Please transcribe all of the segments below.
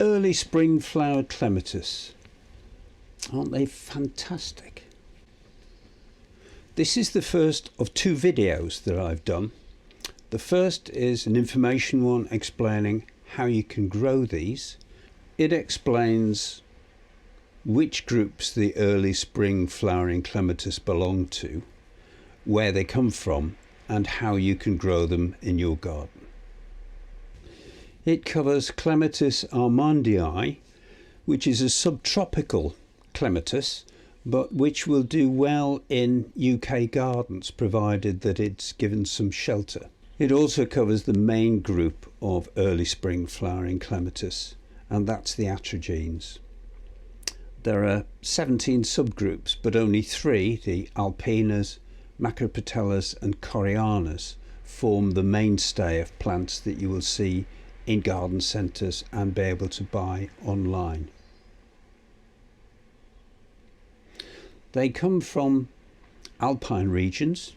Early spring flowered clematis. Aren't they fantastic? This is the first of two videos that I've done. The first is an information one explaining how you can grow these. It explains which groups the early spring flowering clematis belong to, where they come from, and how you can grow them in your garden. It covers Clematis armandii, which is a subtropical clematis, but which will do well in UK gardens provided that it's given some shelter. It also covers the main group of early spring flowering clematis, and that's the atrogenes. There are 17 subgroups, but only 3, the alpinas, macropatellas and coreanas, form the mainstay of plants that you will see in garden centres and be able to buy online. They come from alpine regions,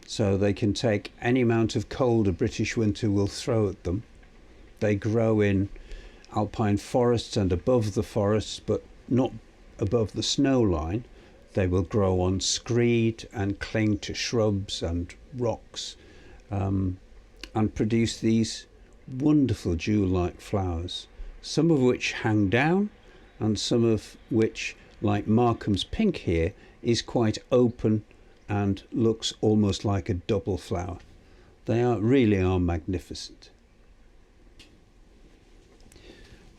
so they can take any amount of cold a British winter will throw at them. They grow in alpine forests and above the forests, but not above the snow line. They will grow on screed and cling to shrubs and rocks, and produce these wonderful jewel-like flowers, some of which hang down and some of which, like Markham's pink here, is quite open and looks almost like a double flower. They really are magnificent.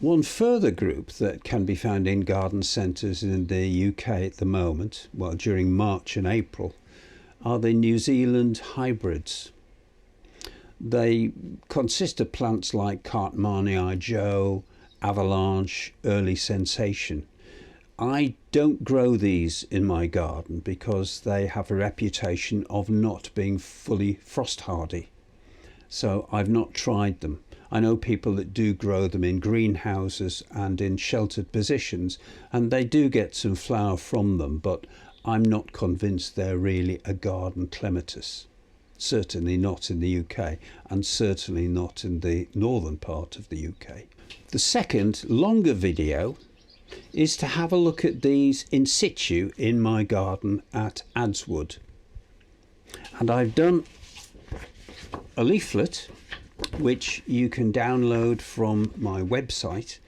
One further group that can be found in garden centres in the UK at the moment, well, during March and April, are the New Zealand hybrids. They consist of plants like Cartmanii Joe, Avalanche, Early Sensation. I don't grow these in my garden because they have a reputation of not being fully frost hardy. So I've not tried them. I know people that do grow them in greenhouses and in sheltered positions, and they do get some flower from them, but I'm not convinced they're really a garden clematis. Certainly not in the UK, and certainly not in the northern part of the UK. The second, longer video is to have a look at these in situ in my garden at Adswood. And I've done a leaflet which you can download from my website,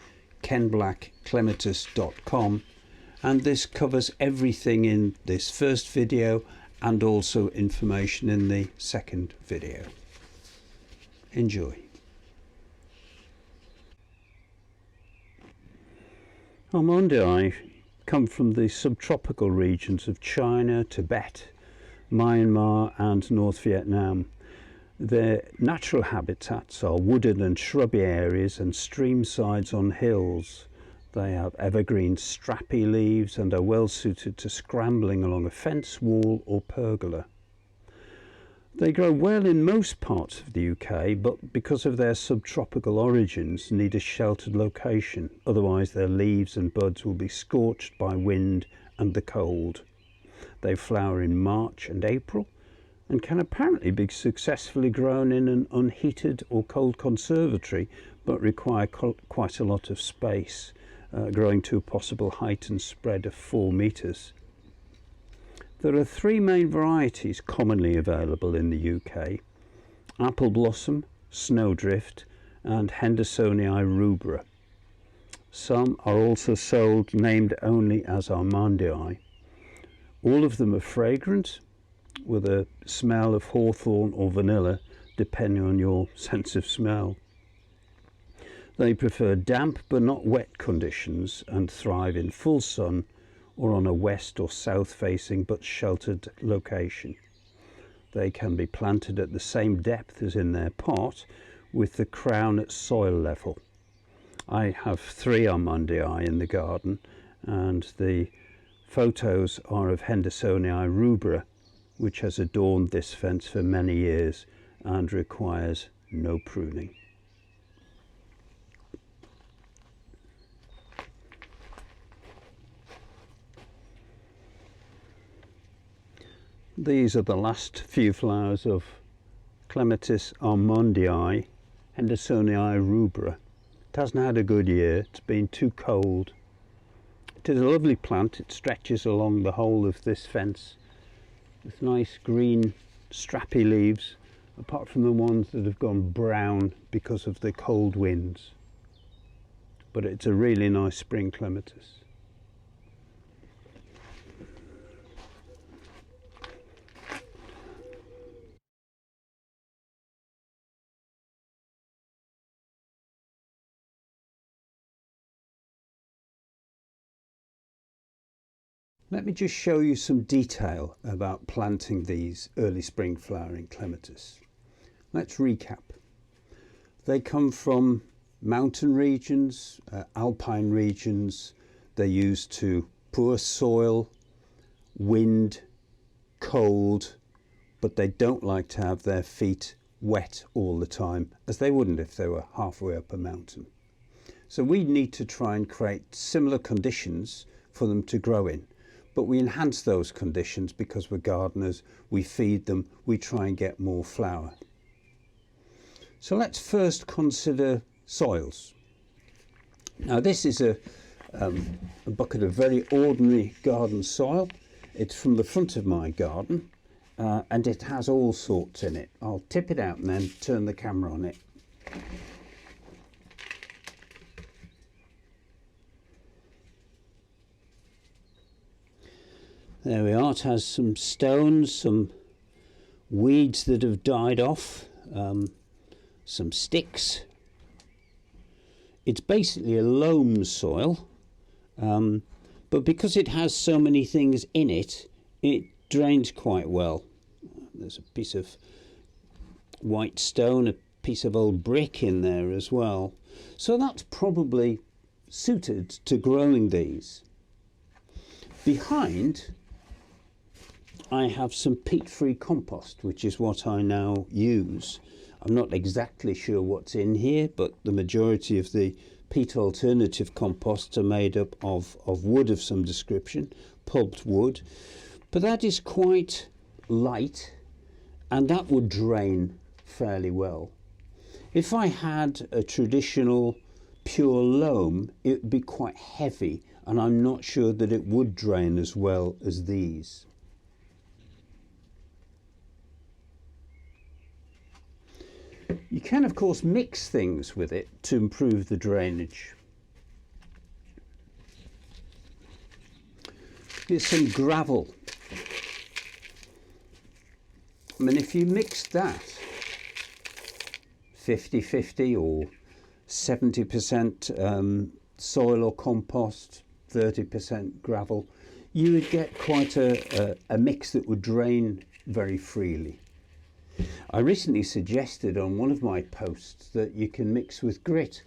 kenblackclematis.com, and this covers everything in this first video and also information in the second video. Enjoy. Armandii come from the subtropical regions of China, Tibet, Myanmar and North Vietnam. Their natural habitats are wooded and shrubby areas and stream sides on hills. They have evergreen strappy leaves and are well suited to scrambling along a fence wall or pergola. They grow well in most parts of the UK, but because of their subtropical origins need a sheltered location, otherwise their leaves and buds will be scorched by wind and the cold. They flower in March and April and can apparently be successfully grown in an unheated or cold conservatory, but require quite a lot of space, growing to a possible height and spread of 4 metres. There are 3 main varieties commonly available in the UK: Apple Blossom, Snowdrift and Hendersonii rubra. Some are also sold named only as Armandii. All of them are fragrant, with a smell of hawthorn or vanilla, depending on your sense of smell. They prefer damp but not wet conditions and thrive in full sun or on a west or south facing but sheltered location. They can be planted at the same depth as in their pot, with the crown at soil level. I have 3 Armandii in the garden, and the photos are of Hendersonii rubra, which has adorned this fence for many years and requires no pruning. These are the last few flowers of Clematis armandii, Hendersonii rubra, It hasn't had a good year, it's been too cold. It is a lovely plant, it stretches along the whole of this fence with nice green strappy leaves, apart from the ones that have gone brown because of the cold winds. But it's a really nice spring clematis. Let me just show you some detail about planting these early spring flowering clematis. Let's recap. They come from mountain regions, alpine regions. They're used to poor soil, wind, cold, but they don't like to have their feet wet all the time, as they wouldn't if they were halfway up a mountain. So we need to try and create similar conditions for them to grow in. But we enhance those conditions because we're gardeners, we feed them, we try and get more flower. So let's first consider soils. Now this is a bucket of very ordinary garden soil. It's from the front of my garden and it has all sorts in it. I'll tip it out and then turn the camera on it. There we are, it has some stones, some weeds that have died off, some sticks. It's basically a loam soil, but because it has so many things in it, it drains quite well. There's a piece of white stone, a piece of old brick in there as well. So that's probably suited to growing these. Behind, I have some peat-free compost, which is what I now use. I'm not exactly sure what's in here, but the majority of the peat alternative composts are made up of wood of some description, pulped wood. But that is quite light and that would drain fairly well. If I had a traditional pure loam, it would be quite heavy and I'm not sure that it would drain as well as these. You can of course mix things with it to improve the drainage. Here's some gravel. I mean, if you mixed that 50-50 or 70% soil or compost, 30% gravel, you would get quite a mix that would drain very freely. I recently suggested on one of my posts that you can mix with grit,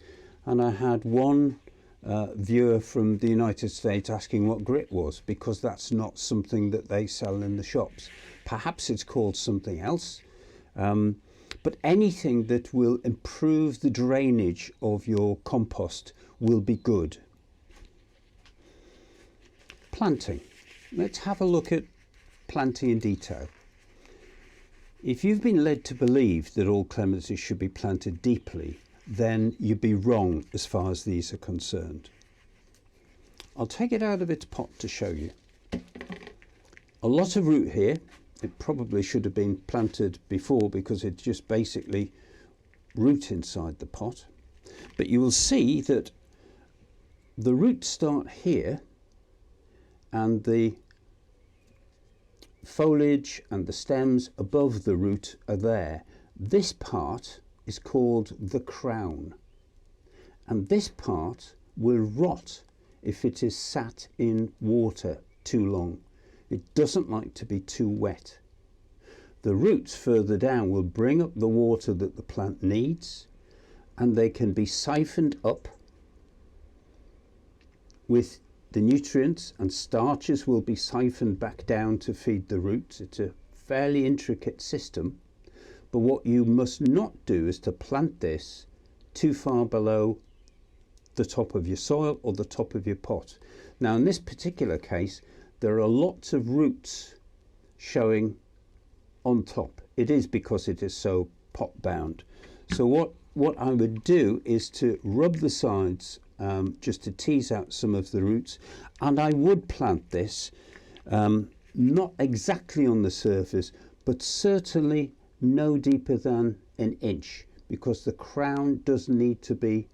and I had one viewer from the United States asking what grit was, because that's not something that they sell in the shops. Perhaps it's called something else, but anything that will improve the drainage of your compost will be good. Planting. Let's have a look at planting in detail. If you've been led to believe that all clematis should be planted deeply, then you'd be wrong as far as these are concerned. I'll take it out of its pot to show you. A lot of root here. It probably should have been planted before because it's just basically root inside the pot. But you will see that the roots start here and the foliage and the stems above the root are there. This part is called the crown, and this part will rot if it is sat in water too long. It doesn't like to be too wet. The roots further down will bring up the water that the plant needs, and they can be siphoned up with the nutrients, and starches will be siphoned back down to feed the roots. It's a fairly intricate system, but what you must not do is to plant this too far below the top of your soil or the top of your pot. Now in this particular case, there are lots of roots showing on top. It is because it is so pot bound. So what what I would do is to rub the sides just to tease out some of the roots, and I would plant this not exactly on the surface, but certainly no deeper than an inch, because the crown does need to be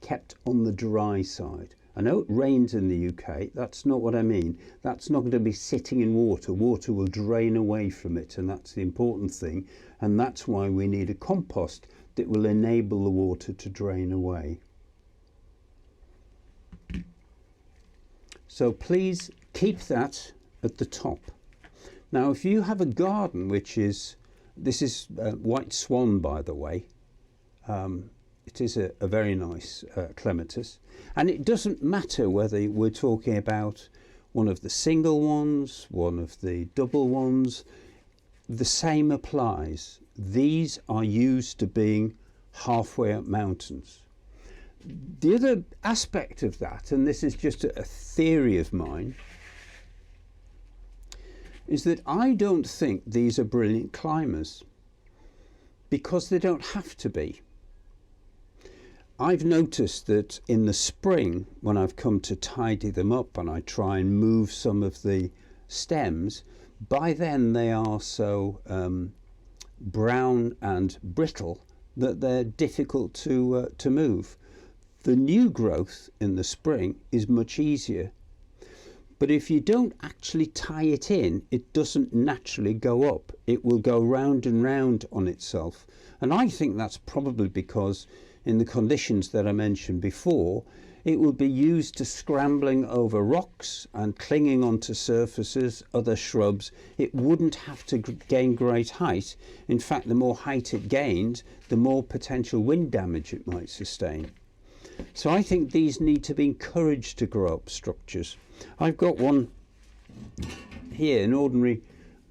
kept on the dry side. I know it rains in the UK, that's not what I mean. That's not going to be sitting in water. Water will drain away from it, and that's the important thing. And that's why we need a compost that will enable the water to drain away. So please keep that at the top. Now, if you have a garden which is, this is white swan, by the way, it is a very nice clematis, and it doesn't matter whether we're talking about one of the single ones, one of the double ones, the same applies. These are used to being halfway up mountains. The other aspect of that, and this is just a theory of mine, is that I don't think these are brilliant climbers, because they don't have to be. I've noticed that in the spring, when I've come to tidy them up and I try and move some of the stems, by then they are so brown and brittle that they're difficult to move. The new growth in the spring is much easier, but if you don't actually tie it in, it doesn't naturally go up. It will go round and round on itself, and I think that's probably because in the conditions that I mentioned before, it will be used to scrambling over rocks and clinging onto surfaces, other shrubs. It wouldn't have to gain great height. In fact, the more height it gained, the more potential wind damage it might sustain. So I think these need to be encouraged to grow up structures. I've got one here, an ordinary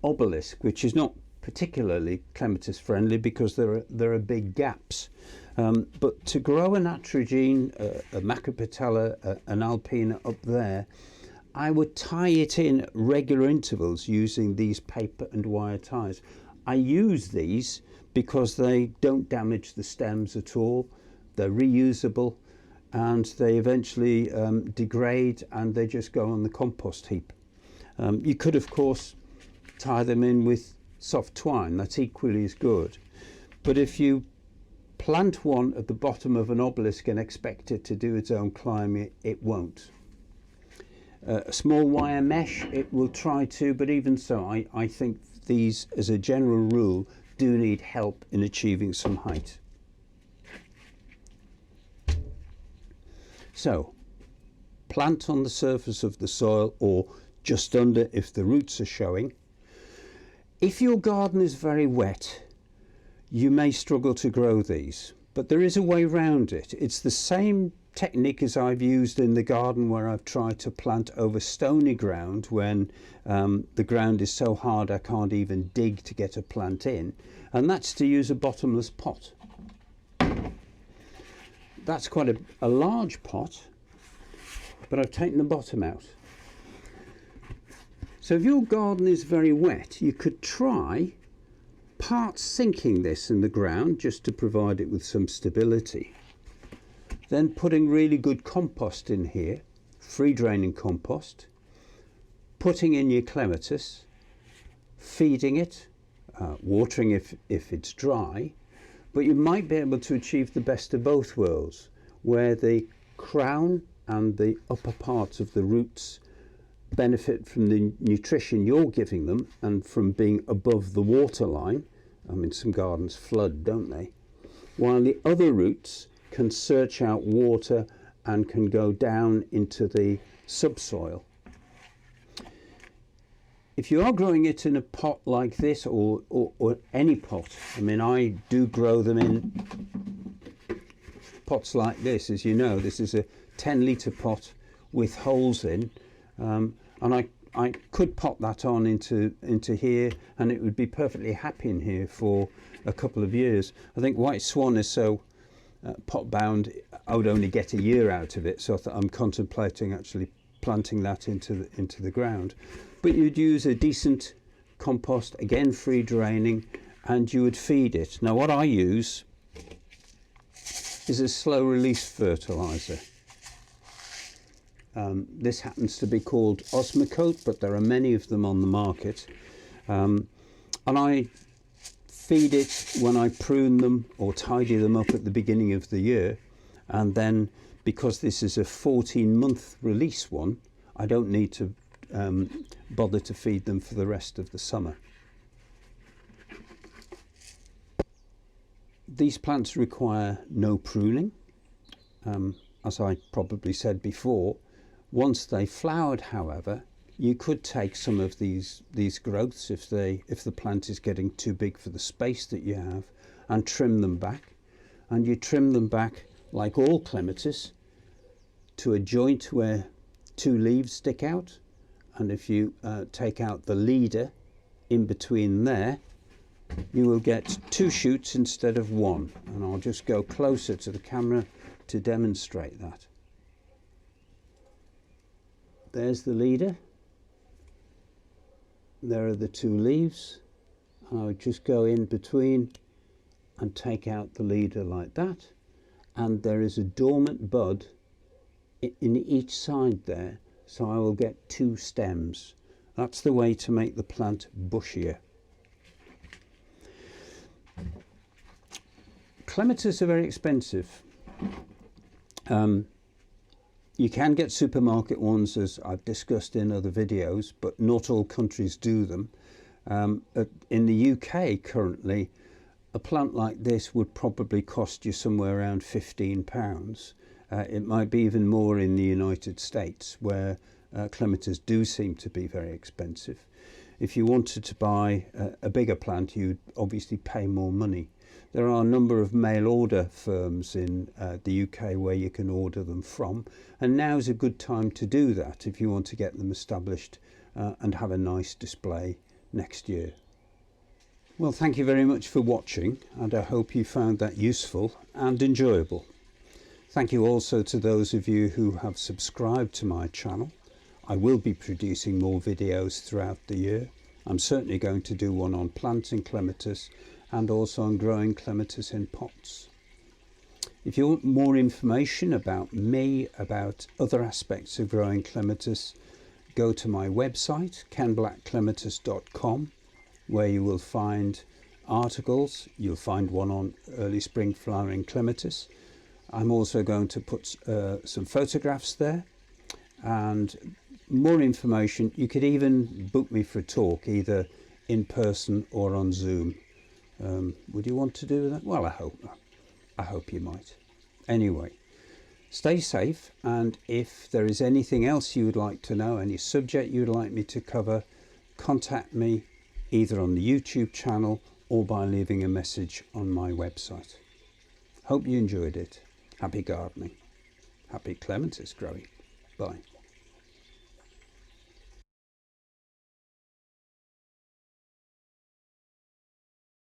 obelisk, which is not particularly clematis friendly because there are big gaps. But to grow an atragene, a macropetala, an alpina up there, I would tie it in at regular intervals using these paper and wire ties. I use these because they don't damage the stems at all. They're reusable, and they eventually degrade, and they just go on the compost heap. You could, of course, tie them in with soft twine. That's equally as good. But if you plant one at the bottom of an obelisk and expect it to do its own climbing, it won't. A small wire mesh, it will try to, but even so, I think these, as a general rule, do need help in achieving some height. So, plant on the surface of the soil or just under if the roots are showing. If your garden is very wet, you may struggle to grow these, but there is a way round it. It's the same technique as I've used in the garden where I've tried to plant over stony ground when the ground is so hard I can't even dig to get a plant in, and that's to use a bottomless pot. That's quite a large pot, but I've taken the bottom out. So if your garden is very wet, you could try part sinking this in the ground just to provide it with some stability, then putting really good compost in here, free draining compost, putting in your clematis, feeding it, watering if it's dry, but you might be able to achieve the best of both worlds, where the crown and the upper parts of the roots benefit from the nutrition you're giving them and from being above the water line. I mean, some gardens flood, don't they? While the other roots can search out water and can go down into the subsoil. If you are growing it in a pot like this, or any pot, I mean, I do grow them in pots like this. As you know, this is a 10-litre pot with holes in, and I could pop that on into here, and it would be perfectly happy in here for a couple of years. I think white swan is so pot bound, I would only get a year out of it, so I'm contemplating actually planting that into the ground. But you'd use a decent compost, again free draining, and you would feed it. Now what I use is a slow release fertiliser. This happens to be called Osmocote, but there are many of them on the market. And I feed it when I prune them or tidy them up at the beginning of the year. And then, because this is a 14-month release one, I don't need to bother to feed them for the rest of the summer. These plants require no pruning. As I probably said before, once they flowered, however, you could take some of these growths if the plant is getting too big for the space that you have, and trim them back. And you trim them back, like all clematis, to a joint where 2 leaves stick out. And if you take out the leader in between there, you will get 2 shoots instead of 1. And I'll just go closer to the camera to demonstrate that. There's the leader. There are the 2 leaves. And I would just go in between and take out the leader like that. And there is a dormant bud in each side there, so I will get 2 stems. That's the way to make the plant bushier. Clematis are very expensive. You can get supermarket ones, as I've discussed in other videos, but not all countries do them. In the UK currently, a plant like this would probably cost you somewhere around £15. It might be even more in the United States, where clematis do seem to be very expensive. If you wanted to buy a bigger plant, you'd obviously pay more money. There are a number of mail order firms in the UK where you can order them from, and now's a good time to do that if you want to get them established and have a nice display next year. Well, thank you very much for watching, and I hope you found that useful and enjoyable. Thank you also to those of you who have subscribed to my channel. I will be producing more videos throughout the year. I'm certainly going to do one on planting clematis and also on growing clematis in pots. If you want more information about me, about other aspects of growing clematis, go to my website, kenblackclematis.com, where you will find articles. You'll find one on early spring flowering clematis. I'm also going to put some photographs there and more information. You could even book me for a talk, either in person or on Zoom. Would you want to do that? Well, I hope you might. Anyway, stay safe, and if there is anything else you would like to know, any subject you would like me to cover, contact me either on the YouTube channel or by leaving a message on my website. Hope you enjoyed it. Happy gardening. Happy clematis growing. Bye.